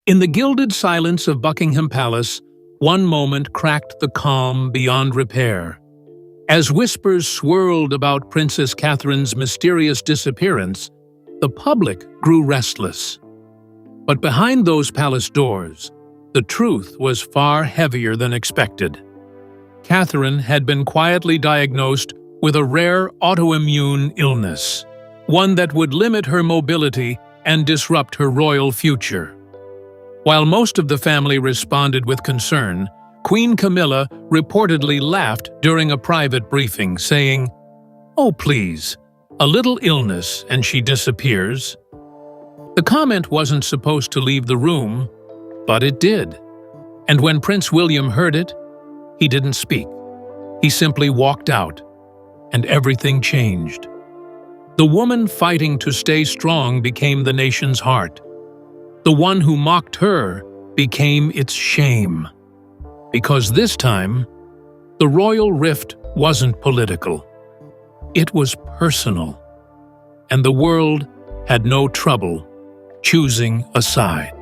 In the gilded silence of Buckingham Palace, one moment cracked the calm beyond repair. As whispers swirled about Princess Catherine's mysterious disappearance, the public grew restless. But behind those palace doors, the truth was far heavier than expected. Catherine had been quietly diagnosed with a rare autoimmune illness, one that would limit her mobility and disrupt her royal future. While most of the family responded with concern, Queen Camilla reportedly laughed during a private briefing, saying, "Oh, please, a little illness and she disappears." The comment wasn't supposed to leave the room, but it did. And when Prince William heard it, he didn't speak. He simply walked out, and everything changed. The woman fighting to stay strong became the nation's heart. The one who mocked her became its shame. Because this time, the royal rift wasn't political. It was personal. And the world had no trouble choosing a side.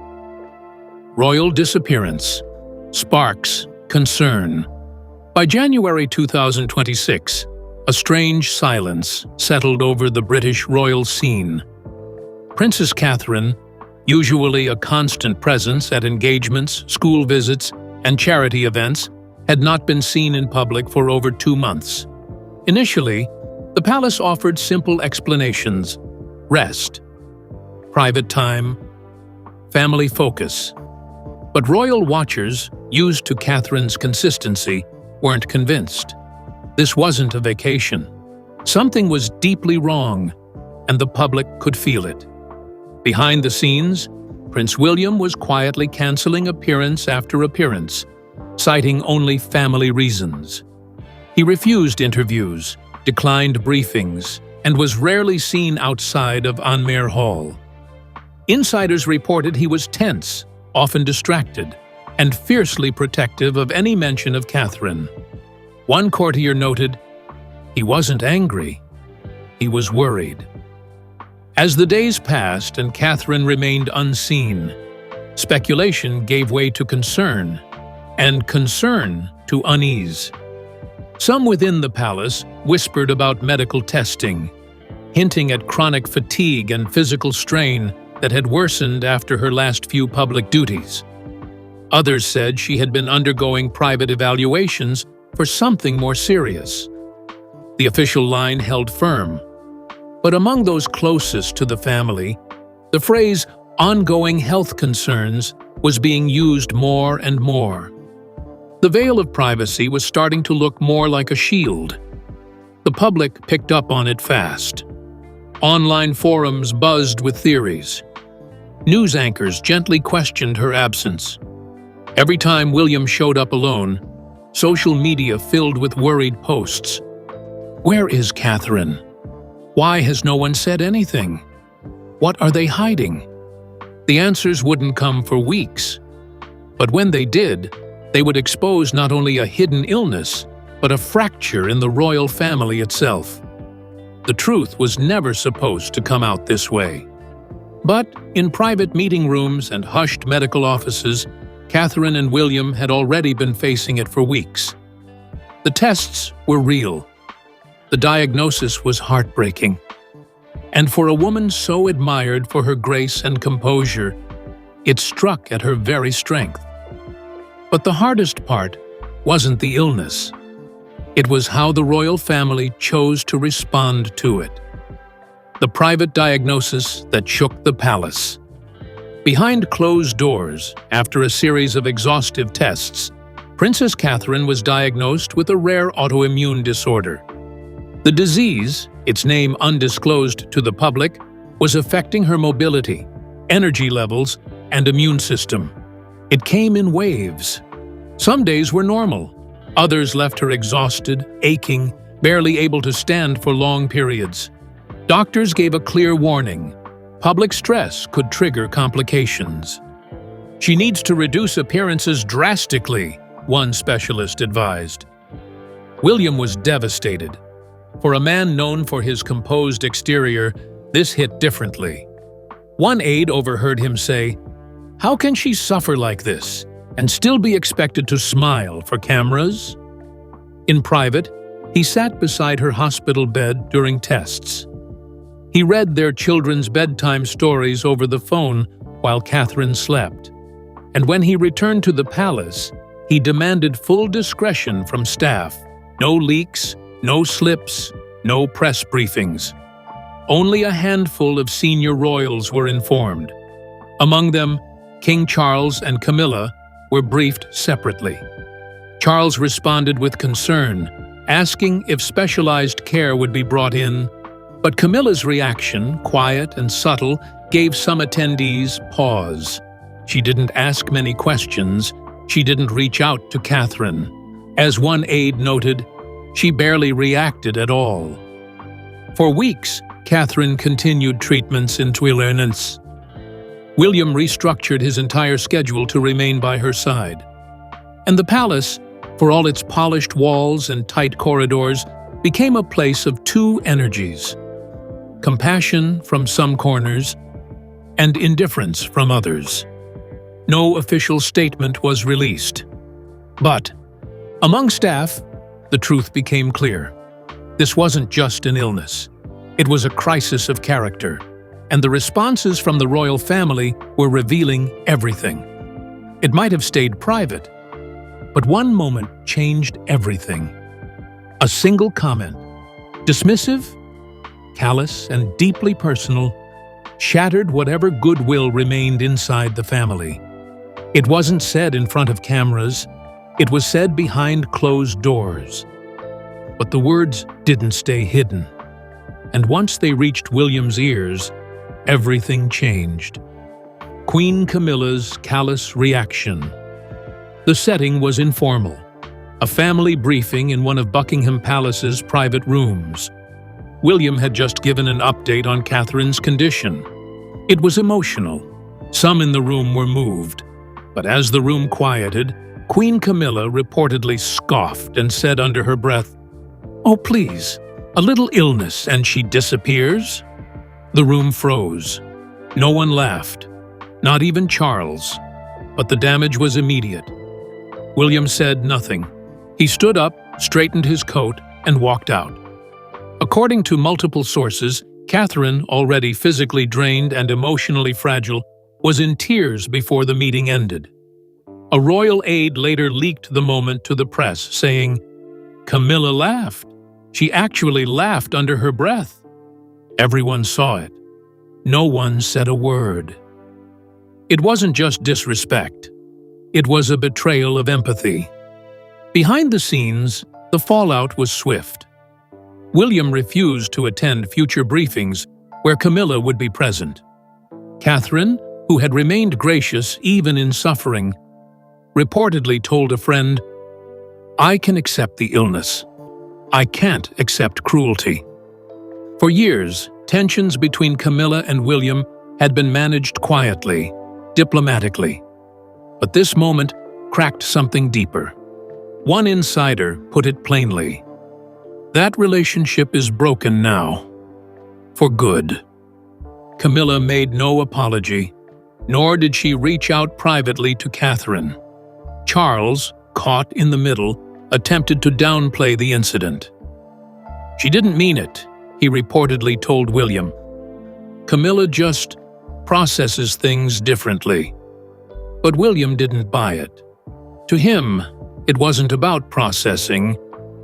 Royal disappearance sparks concern. By January 2026, a strange silence settled over the British royal scene. Princess Catherine, usually a constant presence at engagements, school visits, and charity events, had not been seen in public for over 2 months. Initially, the palace offered simple explanations: rest, private time, family focus. But royal watchers, used to Catherine's consistency, weren't convinced. This wasn't a vacation. Something was deeply wrong, and the public could feel it. Behind the scenes, Prince William was quietly canceling appearance after appearance, citing only family reasons. He refused interviews, declined briefings, and was rarely seen outside of Anmer Hall. Insiders reported he was tense, often distracted, and fiercely protective of any mention of Catherine. One courtier noted, "He wasn't angry, he was worried." As the days passed and Catherine remained unseen, speculation gave way to concern, and concern to unease. Some within the palace whispered about medical testing, hinting at chronic fatigue and physical strain that had worsened after her last few public duties. Others said she had been undergoing private evaluations for something more serious. The official line held firm. But among those closest to the family, the phrase "ongoing health concerns" was being used more and more. The veil of privacy was starting to look more like a shield. The public picked up on it fast. Online forums buzzed with theories. News anchors gently questioned her absence. Every time William showed up alone, social media filled with worried posts. Where is Catherine? Why has no one said anything? What are they hiding? The answers wouldn't come for weeks. But when they did, they would expose not only a hidden illness, but a fracture in the royal family itself. The truth was never supposed to come out this way. But in private meeting rooms and hushed medical offices, Catherine and William had already been facing it for weeks. The tests were real. The diagnosis was heartbreaking. And for a woman so admired for her grace and composure, it struck at her very strength. But the hardest part wasn't the illness. It was how the royal family chose to respond to it. The private diagnosis that shook the palace. Behind closed doors, after a series of exhaustive tests, Princess Catherine was diagnosed with a rare autoimmune disorder. The disease, its name undisclosed to the public, was affecting her mobility, energy levels, and immune system. It came in waves. Some days were normal. Others left her exhausted, aching, barely able to stand for long periods. Doctors gave a clear warning. Public stress could trigger complications. She needs to reduce appearances drastically, one specialist advised. William was devastated. For a man known for his composed exterior, this hit differently. One aide overheard him say, How can she suffer like this and still be expected to smile for cameras? In private, he sat beside her hospital bed during tests. He read their children's bedtime stories over the phone while Catherine slept. And when he returned to the palace, he demanded full discretion from staff. No leaks, no slips, no press briefings. Only a handful of senior royals were informed. Among them, King Charles and Camilla were briefed separately. Charles responded with concern, asking if specialized care would be brought in, but Camilla's reaction, quiet and subtle, gave some attendees pause. She didn't ask many questions. She didn't reach out to Catherine. As one aide noted, she barely reacted at all. For weeks, Catherine continued treatments in Tuileries. William restructured his entire schedule to remain by her side. And the palace, for all its polished walls and tight corridors, became a place of two energies: compassion from some corners and indifference from others. No official statement was released. But among staff, the truth became clear. This wasn't just an illness. It was a crisis of character, and the responses from the royal family were revealing everything. It might have stayed private, but one moment changed everything. A single comment, dismissive, callous, and deeply personal, shattered whatever goodwill remained inside the family. It wasn't said in front of cameras, it was said behind closed doors. But the words didn't stay hidden. And once they reached William's ears, everything changed. Queen Camilla's callous reaction. The setting was informal, a family briefing in one of Buckingham Palace's private rooms. William had just given an update on Catherine's condition. It was emotional. Some in the room were moved. But as the room quieted, Queen Camilla reportedly scoffed and said under her breath, "Oh, please, a little illness and she disappears?" The room froze. No one laughed, not even Charles. But the damage was immediate. William said nothing. He stood up, straightened his coat, and walked out. According to multiple sources, Catherine, already physically drained and emotionally fragile, was in tears before the meeting ended. A royal aide later leaked the moment to the press, saying, "Camilla laughed. She actually laughed under her breath." Everyone saw it. No one said a word. It wasn't just disrespect. It was a betrayal of empathy. Behind the scenes, the fallout was swift. William refused to attend future briefings where Camilla would be present. Catherine, who had remained gracious even in suffering, reportedly told a friend, "I can accept the illness. I can't accept cruelty." For years, tensions between Camilla and William had been managed quietly, diplomatically. But this moment cracked something deeper. One insider put it plainly: that relationship is broken now. For good. Camilla made no apology, nor did she reach out privately to Catherine. Charles, caught in the middle, attempted to downplay the incident. "She didn't mean it," he reportedly told William. "Camilla just processes things differently." But William didn't buy it. To him, it wasn't about processing,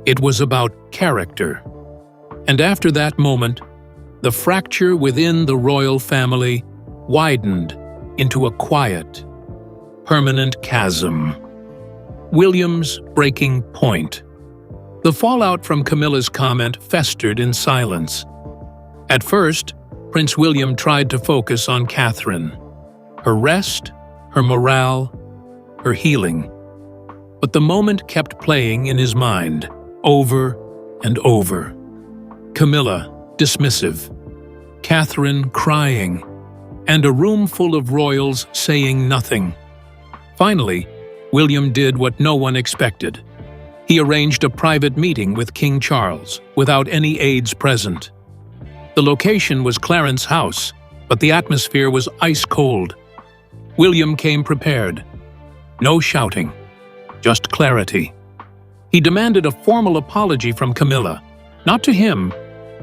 it was about character. And after that moment, the fracture within the royal family widened into a quiet, permanent chasm. William's breaking point. The fallout from Camilla's comment festered in silence. At first, Prince William tried to focus on Catherine, her rest, her morale, her healing. But the moment kept playing in his mind, over and over. Camilla, dismissive. Catherine, crying. And a room full of royals saying nothing. Finally, William did what no one expected. He arranged a private meeting with King Charles, without any aides present. The location was Clarence's house, but the atmosphere was ice cold. William came prepared. No shouting, just clarity. He demanded a formal apology from Camilla, not to him,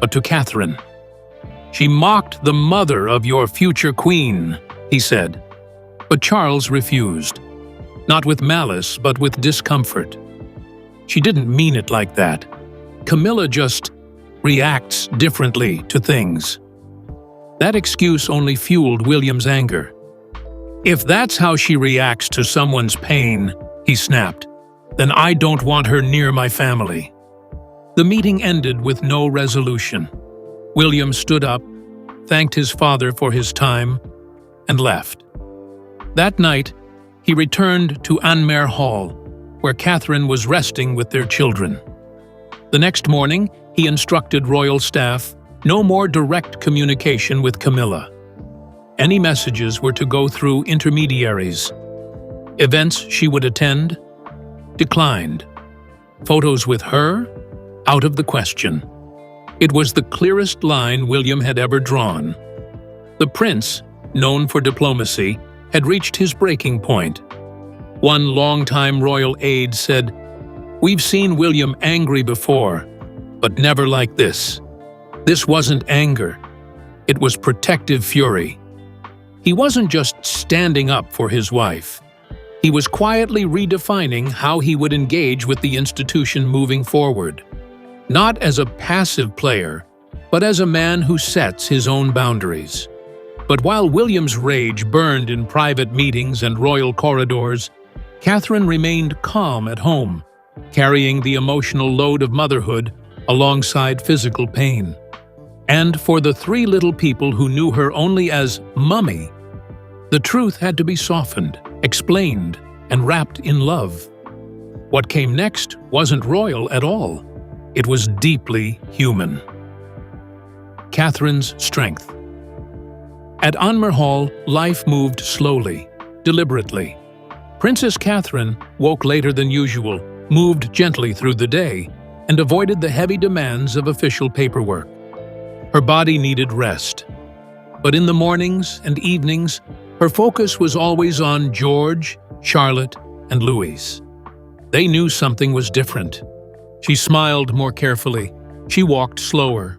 but to Catherine. "She mocked the mother of your future queen," he said. But Charles refused, not with malice, but with discomfort. "She didn't mean it like that. Camilla just reacts differently to things." That excuse only fueled William's anger. "If that's how she reacts to someone's pain," he snapped, "then I don't want her near my family." The meeting ended with no resolution. William stood up, thanked his father for his time, and left. That night, he returned to Anmer Hall, where Catherine was resting with their children. The next morning, he instructed royal staff no more direct communication with Camilla. Any messages were to go through intermediaries. Events she would attend? Declined. Photos with her? Out of the question. It was the clearest line William had ever drawn. The prince, known for diplomacy, had reached his breaking point. One longtime royal aide said, "We've seen William angry before, but never like this. This wasn't anger. It was protective fury." He wasn't just standing up for his wife. He was quietly redefining how he would engage with the institution moving forward. Not as a passive player, but as a man who sets his own boundaries. But while William's rage burned in private meetings and royal corridors, Catherine remained calm at home, carrying the emotional load of motherhood alongside physical pain. And for the three little people who knew her only as Mummy, the truth had to be softened, explained, and wrapped in love. What came next wasn't royal at all. It was deeply human. Catherine's strength. At Anmer Hall, life moved slowly, deliberately. Princess Catherine woke later than usual, moved gently through the day, and avoided the heavy demands of official paperwork. Her body needed rest. But in the mornings and evenings, her focus was always on George, Charlotte, and Louis. They knew something was different. She smiled more carefully. She walked slower.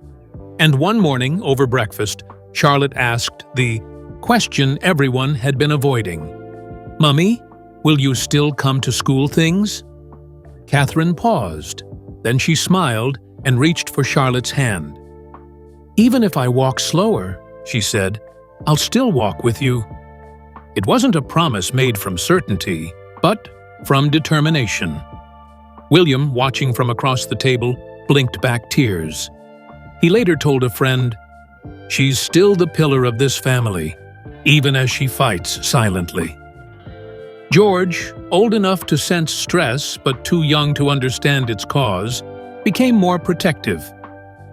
And one morning, over breakfast, Charlotte asked the question everyone had been avoiding. "Mummy, will you still come to school things?" Catherine paused. Then she smiled and reached for Charlotte's hand. "Even if I walk slower," she said, "I'll still walk with you." It wasn't a promise made from certainty, but from determination. William, watching from across the table, blinked back tears. He later told a friend, "She's still the pillar of this family, even as she fights silently." George, old enough to sense stress but too young to understand its cause, became more protective.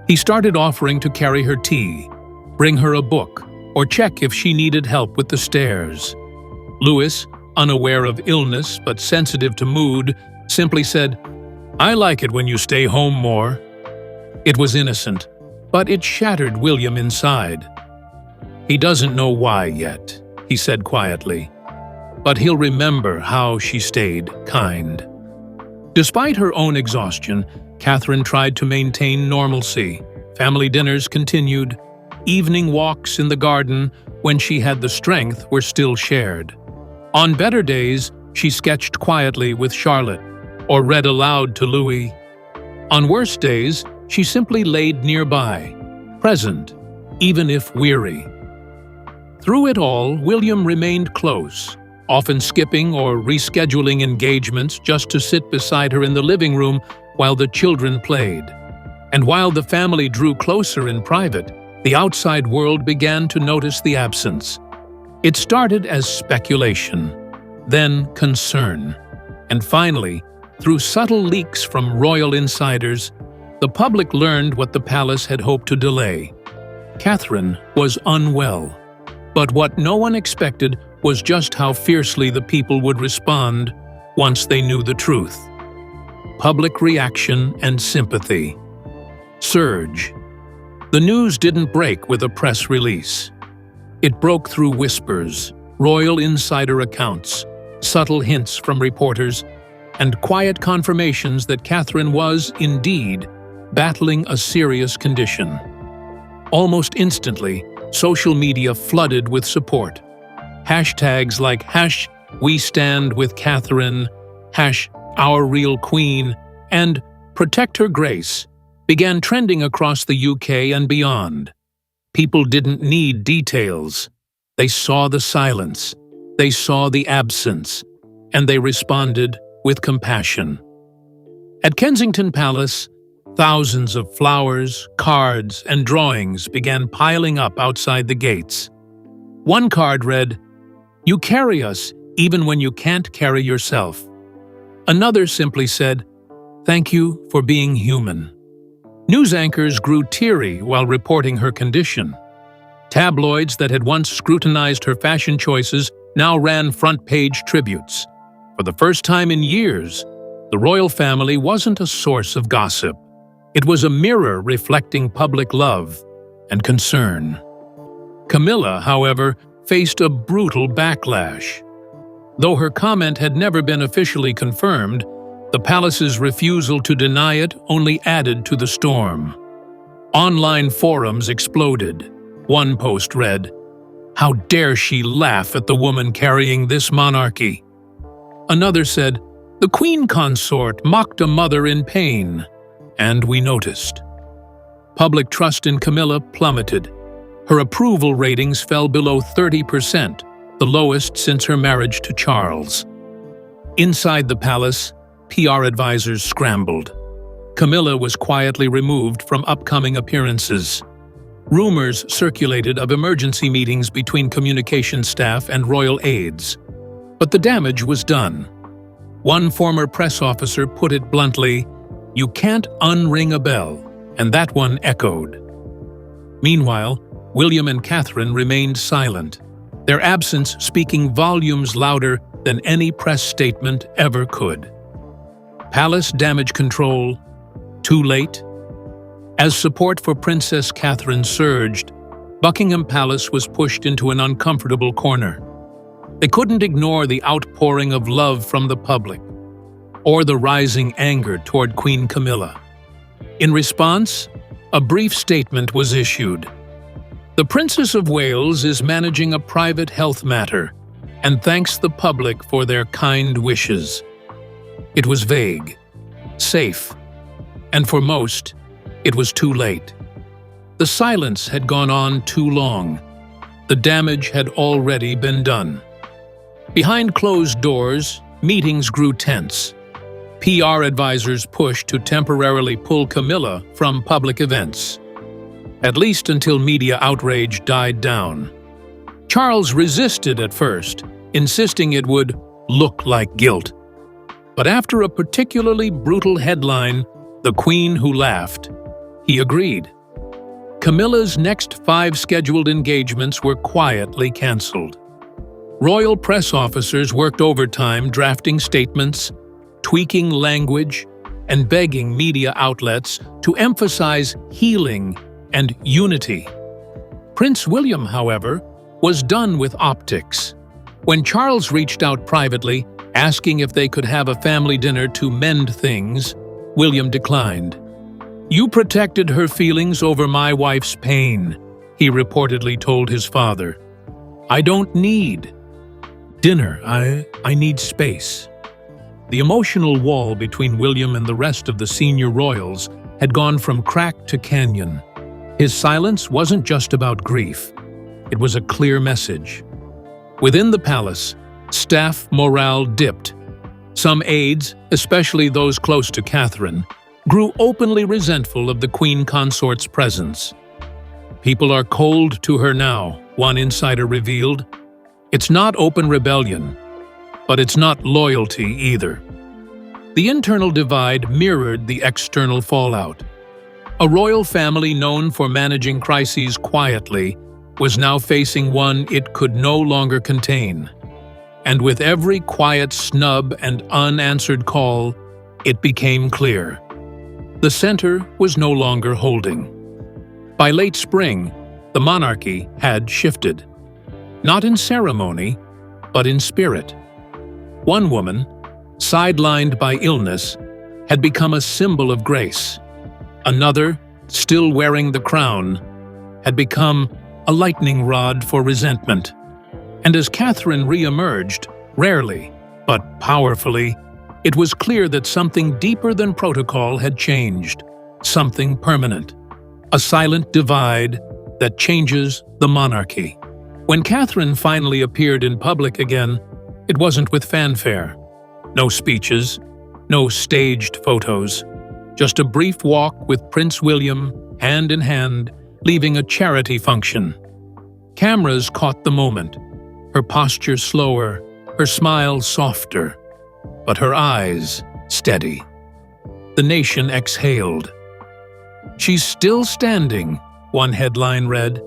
He started offering to carry her tea, bring her a book, or check if she needed help with the stairs. Louis, unaware of illness but sensitive to mood, simply said, "I like it when you stay home more." It was innocent, but it shattered William inside. "He doesn't know why yet," he said quietly, "but he'll remember how she stayed kind." Despite her own exhaustion, Catherine tried to maintain normalcy. Family dinners continued. Evening walks in the garden, when she had the strength, were still shared. On better days, she sketched quietly with Charlotte, or read aloud to Louis. On worse days, she simply laid nearby, present, even if weary. Through it all, William remained close, often skipping or rescheduling engagements just to sit beside her in the living room while the children played. And while the family drew closer in private, the outside world began to notice the absence. It started as speculation, then concern, and finally, through subtle leaks from royal insiders, the public learned what the palace had hoped to delay. Catherine was unwell. But what no one expected was just how fiercely the people would respond once they knew the truth. Public reaction and sympathy. Surge. The news didn't break with a press release. It broke through whispers, royal insider accounts, subtle hints from reporters, and quiet confirmations that Catherine was, indeed, battling a serious condition. Almost instantly, social media flooded with support. Hashtags like #WeStandWithCatherine, #OurRealQueen, and Protect Her Grace began trending across the UK and beyond. People didn't need details. They saw the silence, they saw the absence, and they responded with compassion. At Kensington Palace, thousands of flowers, cards, and drawings began piling up outside the gates. One card read, "You carry us even when you can't carry yourself." Another simply said, "Thank you for being human." News anchors grew teary while reporting her condition. Tabloids that had once scrutinized her fashion choices now ran front-page tributes. For the first time in years, the royal family wasn't a source of gossip. It was a mirror reflecting public love and concern. Camilla, however, faced a brutal backlash. Though her comment had never been officially confirmed, the palace's refusal to deny it only added to the storm. Online forums exploded. One post read, "How dare she laugh at the woman carrying this monarchy?" Another said, "The Queen Consort mocked a mother in pain." And we noticed. Public trust in Camilla plummeted. Her approval ratings fell below 30%, the lowest since her marriage to Charles. Inside the palace, PR advisors scrambled. Camilla was quietly removed from upcoming appearances. Rumors circulated of emergency meetings between communication staff and royal aides. But the damage was done. One former press officer put it bluntly, "You can't unring a bell," and that one echoed. Meanwhile, William and Catherine remained silent, their absence speaking volumes louder than any press statement ever could. Palace damage control, too late? As support for Princess Catherine surged, Buckingham Palace was pushed into an uncomfortable corner. They couldn't ignore the outpouring of love from the public, or the rising anger toward Queen Camilla. In response, a brief statement was issued. "The Princess of Wales is managing a private health matter and thanks the public for their kind wishes." It was vague, safe, and for most, it was too late. The silence had gone on too long. The damage had already been done. Behind closed doors, meetings grew tense. PR advisors pushed to temporarily pull Camilla from public events, at least until media outrage died down. Charles resisted at first, insisting it would look like guilt. But after a particularly brutal headline, "The Queen Who Laughed," he agreed. Camilla's next 5 scheduled engagements were quietly cancelled. Royal press officers worked overtime drafting statements, tweaking language, and begging media outlets to emphasize healing and unity. Prince William, however, was done with optics. When Charles reached out privately, asking if they could have a family dinner to mend things, William declined. "You protected her feelings over my wife's pain," he reportedly told his father. "I don't need dinner, I need space." The emotional wall between William and the rest of the senior royals had gone from crack to canyon. His silence wasn't just about grief. It was a clear message. Within the palace, staff morale dipped. Some aides, especially those close to Catherine, grew openly resentful of the Queen Consort's presence. "People are cold to her now," one insider revealed. "It's not open rebellion, but it's not loyalty either." The internal divide mirrored the external fallout. A royal family known for managing crises quietly was now facing one it could no longer contain. And with every quiet snub and unanswered call, it became clear. The center was no longer holding. By late spring, the monarchy had shifted. Not in ceremony, but in spirit. One woman, sidelined by illness, had become a symbol of grace. Another, still wearing the crown, had become a lightning rod for resentment. And as Catherine re-emerged, rarely, but powerfully, it was clear that something deeper than protocol had changed, something permanent, a silent divide that changes the monarchy. When Catherine finally appeared in public again, it wasn't with fanfare. No speeches, no staged photos, just a brief walk with Prince William, hand in hand, leaving a charity function. Cameras caught the moment, her posture slower, her smile softer, but her eyes steady. The nation exhaled. "She's still standing," one headline read,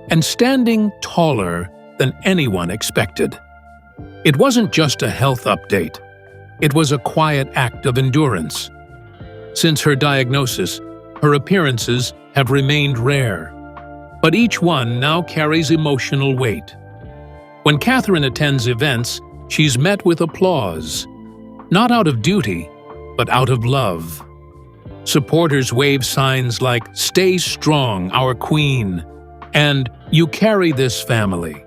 and standing taller than anyone expected. It wasn't just a health update. It was a quiet act of endurance. Since her diagnosis, her appearances have remained rare, but each one now carries emotional weight. When Catherine attends events, she's met with applause, not out of duty, but out of love. Supporters wave signs like "Stay strong, our Queen," and "You carry this family."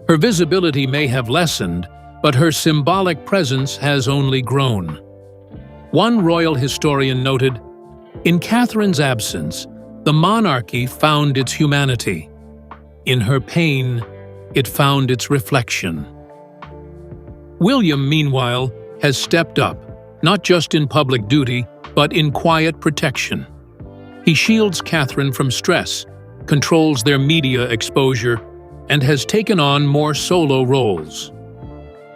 Her visibility may have lessened, but her symbolic presence has only grown. One royal historian noted, "In Catherine's absence, the monarchy found its humanity. In her pain, it found its reflection." William, meanwhile, has stepped up, not just in public duty, but in quiet protection. He shields Catherine from stress, controls their media exposure, and has taken on more solo roles.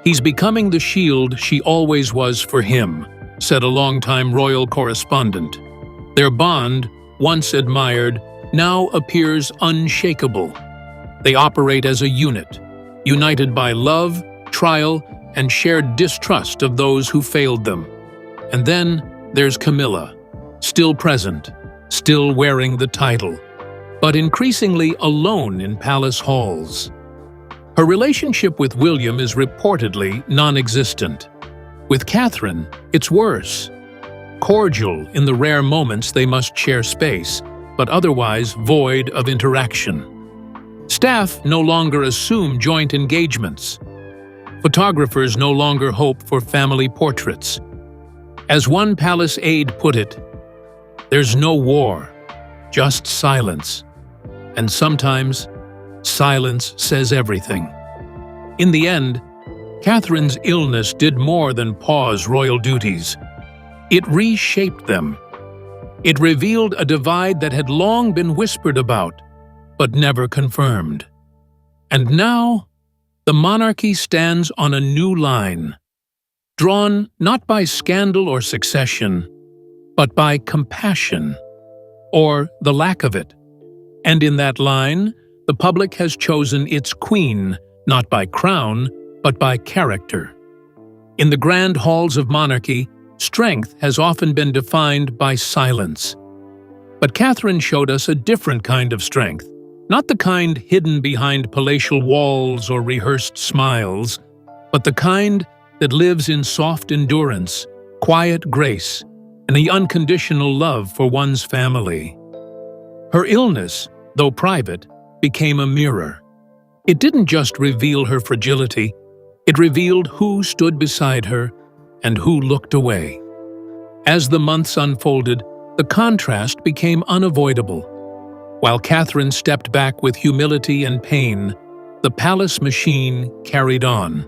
"He's becoming the shield she always was for him," said a longtime royal correspondent. Their bond, once admired, now appears unshakable. They operate as a unit, united by love, trial, and shared distrust of those who failed them. And then there's Camilla, still present, still wearing the title, but increasingly alone in palace halls. Her relationship with William is reportedly non-existent. With Catherine, it's worse. Cordial in the rare moments they must share space, but otherwise void of interaction. Staff no longer assume joint engagements. Photographers no longer hope for family portraits. As one palace aide put it, "There's no war, just silence. And sometimes, silence says everything." In the end, Catherine's illness did more than pause royal duties. It reshaped them. It revealed a divide that had long been whispered about, but never confirmed. And now, the monarchy stands on a new line, drawn not by scandal or succession, but by compassion, or the lack of it. And in that line, the public has chosen its queen, not by crown, but by character. In the grand halls of monarchy, strength has often been defined by silence. But Catherine showed us a different kind of strength, not the kind hidden behind palatial walls or rehearsed smiles, but the kind that lives in soft endurance, quiet grace, and the unconditional love for one's family. Her illness, though private, became a mirror. It didn't just reveal her fragility, it revealed who stood beside her and who looked away. As the months unfolded, the contrast became unavoidable. While Catherine stepped back with humility and pain, the palace machine carried on.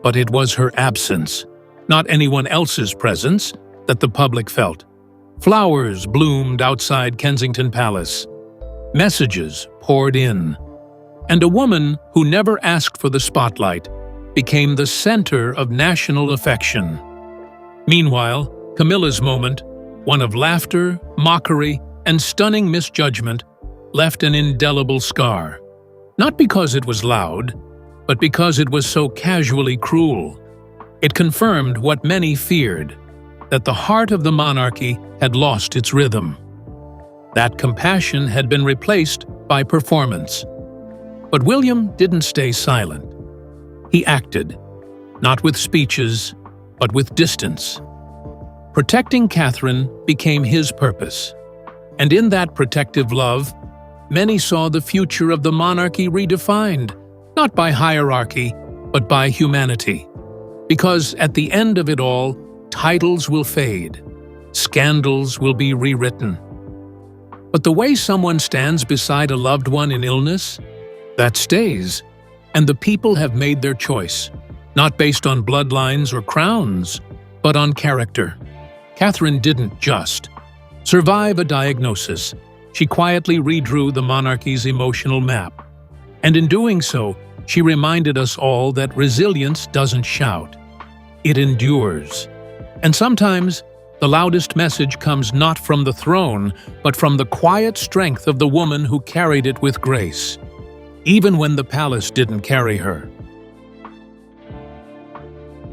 But it was her absence, not anyone else's presence, that the public felt. Flowers bloomed outside Kensington Palace. Messages poured in. And a woman who never asked for the spotlight became the center of national affection. Meanwhile, Camilla's moment, one of laughter, mockery, and stunning misjudgment, left an indelible scar. Not because it was loud, but because it was so casually cruel. It confirmed what many feared, that the heart of the monarchy had lost its rhythm. That compassion had been replaced by performance. But William didn't stay silent. He acted, not with speeches, but with distance. Protecting Catherine became his purpose, and in that protective love, many saw the future of the monarchy redefined, not by hierarchy, but by humanity. Because at the end of it all, titles will fade, scandals will be rewritten. But the way someone stands beside a loved one in illness, that stays, and the people have made their choice, not based on bloodlines or crowns, but on character. Catherine didn't just survive a diagnosis. She quietly redrew the monarchy's emotional map. And in doing so, she reminded us all that resilience doesn't shout. It endures. And sometimes, the loudest message comes not from the throne, but from the quiet strength of the woman who carried it with grace, even when the palace didn't carry her.